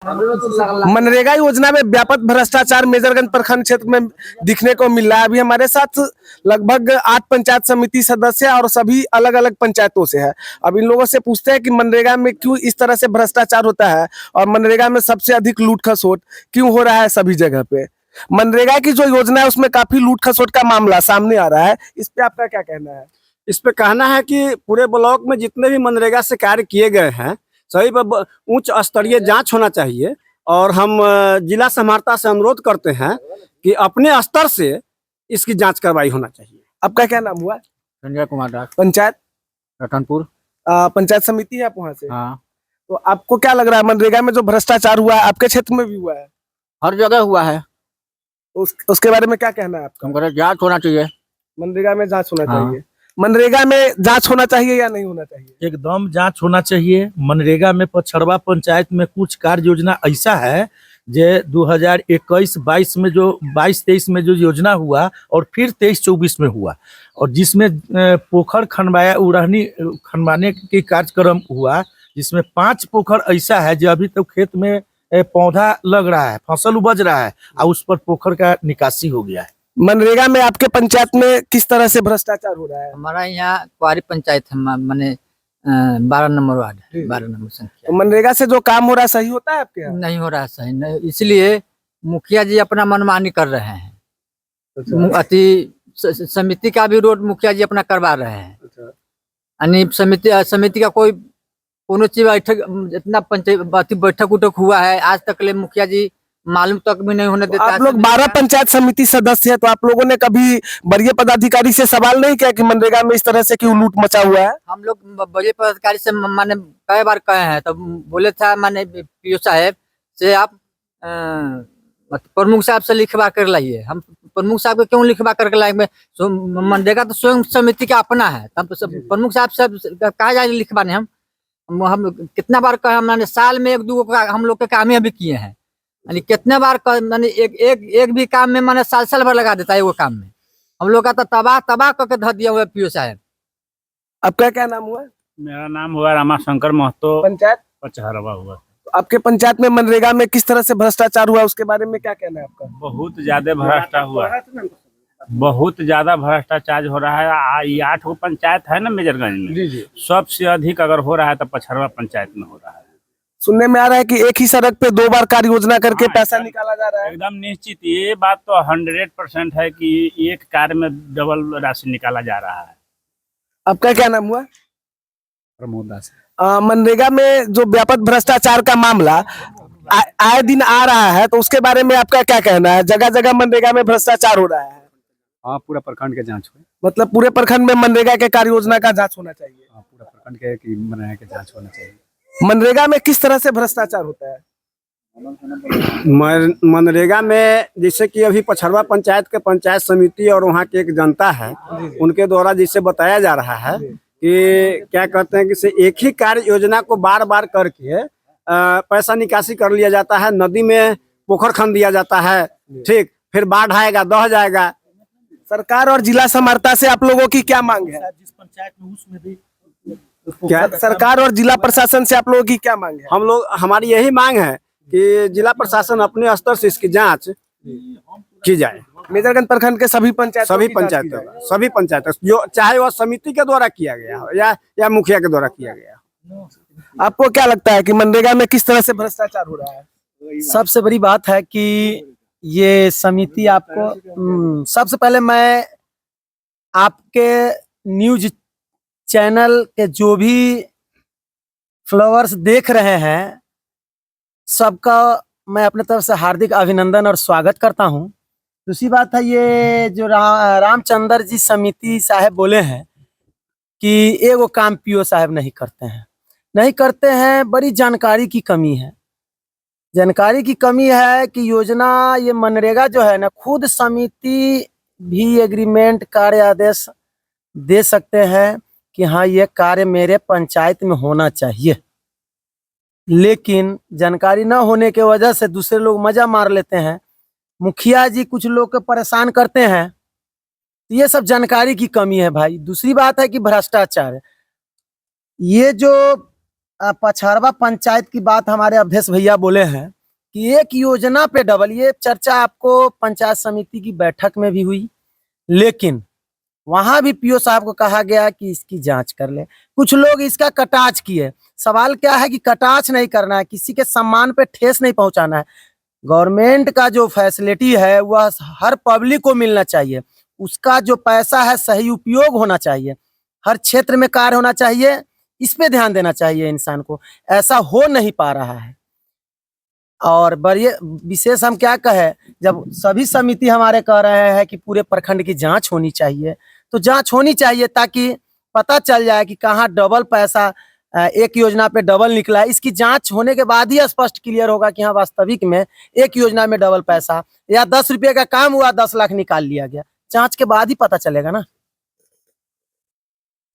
मनरेगा योजना में व्यापक भ्रष्टाचार मेजरगंज प्रखंड क्षेत्र में दिखने को मिल रहा है। अभी हमारे साथ लगभग 8 पंचायत समिति सदस्य और सभी अलग अलग पंचायतों से है। अब इन लोगों से पूछते हैं कि मनरेगा में क्यों इस तरह से भ्रष्टाचार होता है और मनरेगा में सबसे अधिक लूट खसोट क्यों हो रहा है सभी जगह पे। मनरेगा की जो योजना है उसमें काफी लूट खसोट का मामला सामने आ रहा है, इस पे आपका क्या कहना है? इस पे कहना है कि पूरे ब्लॉक में जितने भी मनरेगा से कार्य किए गए हैं सभी पर उच्च स्तरीय जांच होना चाहिए और हम जिला समाहर्ता से अनुरोध करते हैं कि अपने स्तर से इसकी जांच कार्रवाई होना चाहिए। आपका क्या नाम हुआ? संजय कुमार दास, पंचायत रतनपुर पंचायत समिति है आप वहाँ से? हाँ। तो आपको क्या लग रहा है मनरेगा में जो भ्रष्टाचार हुआ है आपके क्षेत्र में भी हुआ है? हर जगह हुआ है। उसके बारे में क्या कहना है आपका? हम कह रहे जांच होना चाहिए। मनरेगा में जांच होना हाँ। चाहिए। मनरेगा में जांच होना चाहिए या नहीं होना चाहिए? एकदम जांच होना चाहिए। मनरेगा में पछड़वा पंचायत में कुछ कार्य योजना ऐसा है जो 2021-22 में जो 22-23 में जो योजना हुआ और फिर 23-24 में हुआ और जिसमें पोखर खनवाने के कार्यक्रम हुआ, जिसमें 5 पोखर ऐसा है जो अभी तक खेत में पौधा लग रहा है, फसल उपज रहा है और उस पर पोखर का निकासी हो गया है। मनरेगा में आपके पंचायत में किस तरह से भ्रष्टाचार हो रहा है? हमारा यहाँ कुआरी पंचायत है, माने 12 नंबर वार्ड, 12 नंबर संख्या। तो मनरेगा से जो काम हो रहा है सही होता है आपके यहाँ? नहीं हो रहा है सही, नहीं, इसलिए मुखिया जी अपना मनमानी कर रहे हैं। समिति का भी रोड मुखिया जी अपना करवा रहे हैं। यानी समिति का कोई कोनो चीज बैठक, इतना पंचायत बैठक उठक हुआ है आज तक ले मुखिया जी मालूम तक भी नहीं होने देता। आप लोग 12 पंचायत समिति सदस्य है, तो आप लोगों ने कभी वरीय पदाधिकारी से सवाल नहीं किया कि मनरेगा में इस तरह से क्यों लूट मचा हुआ है? हम लोग वरीय पदाधिकारी से माने कई बार कहे हैं, तो बोले था माने पीओ साहब से आप प्रमुख साहब से लिखवा कर लाइए। हम प्रमुख साहब को क्यों लिखवा करके लाएंगे? मनरेगा तो स्वयं समिति का अपना है, तब प्रमुख साहब से कहा जाए लिखवाने। हम कितना बार कहे, हमने साल में 1-2 हम लोग के काम भी किए हैं। यानी कितने बार मैंने एक भी काम में मैंने साल भर लगा देता है वो काम में। हम लोग का तो तबाह करके धर दिया हुआ है पीओ साहब। आपका क्या नाम हुआ? मेरा नाम हुआ रामाशंकर महतो, पंचायत पचहरवा हुआ। तो आपके पंचायत में मनरेगा में किस तरह से भ्रष्टाचार हुआ उसके बारे में क्या कहना है आपका? बहुत ज्यादा भ्रष्टाचार हुआ है, बहुत ज्यादा भ्रष्टाचार हो रहा है। ये 8 पंचायत है ना मेजरगंज में, सबसे अधिक अगर हो रहा है तो पचहरवा पंचायत में हो रहा है। सुनने में आ रहा है कि एक ही सड़क पे 2 बार कार्य योजना करके पैसा निकाला जा रहा है। एकदम निश्चित, ये बात तो 100% है कि एक कार्य में डबल राशि निकाला जा रहा है। आपका क्या नाम हुआ? प्रमोद दास। मनरेगा में जो व्यापक भ्रष्टाचार का मामला आए दिन आ रहा है, तो उसके बारे में आपका क्या कहना है? जगह जगह मनरेगा में भ्रष्टाचार हो रहा है। हाँ, पूरा प्रखंड के जांच हो, मतलब पूरे प्रखंड में मनरेगा के कार्य योजना का जांच होना चाहिए। हाँ, पूरा प्रखंड के मनरेगा के जांच होना चाहिए। मनरेगा में किस तरह से भ्रष्टाचार होता है? मनरेगा में जैसे कि अभी पचहरवा पंचायत के पंचायत समिति और वहाँ की एक जनता है, उनके द्वारा जिसे बताया जा रहा है कि क्या कहते हैं कि एक ही कार्य योजना को बार बार करके पैसा निकासी कर लिया जाता है। नदी में पोखर खन दिया जाता है, ठीक, फिर बाढ़ आएगा, दह जाएगा। सरकार और जिला समाहर्ता से आप लोगों की क्या मांग है? जिस पंचायत में उसमें भी क्या सरकार और जिला प्रशासन से आप लोगों की क्या मांग है? हमारी यही मांग है कि जिला प्रशासन अपने स्तर से इसकी जांच की जाए। मेजरगंज प्रखंड के सभी पंचायत जो चाहे वह समिति के द्वारा किया गया हो या मुखिया के द्वारा किया गया। आपको क्या लगता है कि मनरेगा में किस तरह से भ्रष्टाचार हो रहा है? सबसे बड़ी बात है कि ये समिति आपको सबसे पहले मैं आपके न्यूज चैनल के जो भी फ्लोवर्स देख रहे हैं सबका मैं अपने तरफ से हार्दिक अभिनंदन और स्वागत करता हूं। दूसरी बात है, ये जो रामचंद्र जी समिति साहब बोले हैं कि एगो काम पीओ साहब नहीं करते हैं, बड़ी जानकारी की कमी है। जानकारी की कमी है कि योजना ये मनरेगा जो है ना, खुद समिति भी एग्रीमेंट कार्य आदेश दे सकते हैं कि हाँ ये कार्य मेरे पंचायत में होना चाहिए, लेकिन जानकारी न होने के वजह से दूसरे लोग मजा मार लेते हैं। मुखिया जी कुछ लोग को परेशान करते हैं, तो ये सब जानकारी की कमी है भाई। दूसरी बात है कि भ्रष्टाचार, ये जो पचहरवा पंचायत की बात हमारे अध्यक्ष भैया बोले हैं, कि एक योजना पे डबल, ये चर्चा आपको पंचायत समिति की बैठक में भी हुई, लेकिन वहां भी पीओ साहब को कहा गया कि इसकी जांच कर ले। कुछ लोग इसका कटाच किए। सवाल क्या है कि कटाच नहीं करना है, किसी के सम्मान पे ठेस नहीं पहुंचाना है। गवर्नमेंट का जो फैसिलिटी है वह हर पब्लिक को मिलना चाहिए, उसका जो पैसा है सही उपयोग होना चाहिए, हर क्षेत्र में कार्य होना चाहिए, इस पे ध्यान देना चाहिए इंसान को। ऐसा हो नहीं पा रहा है। और बड़ी विशेष हम क्या कहे, जब सभी समिति हमारे कह रहे हैं कि पूरे प्रखंड की जांच होनी चाहिए, तो जांच होनी चाहिए ताकि पता चल जाए कि कहाँ डबल पैसा एक योजना पे डबल निकला है। इसकी जांच होने के बाद ही स्पष्ट क्लियर होगा कि हाँ वास्तविक में एक योजना में डबल पैसा, या 10 रुपये का काम हुआ 10 लाख निकाल लिया गया। जांच के बाद ही पता चलेगा ना।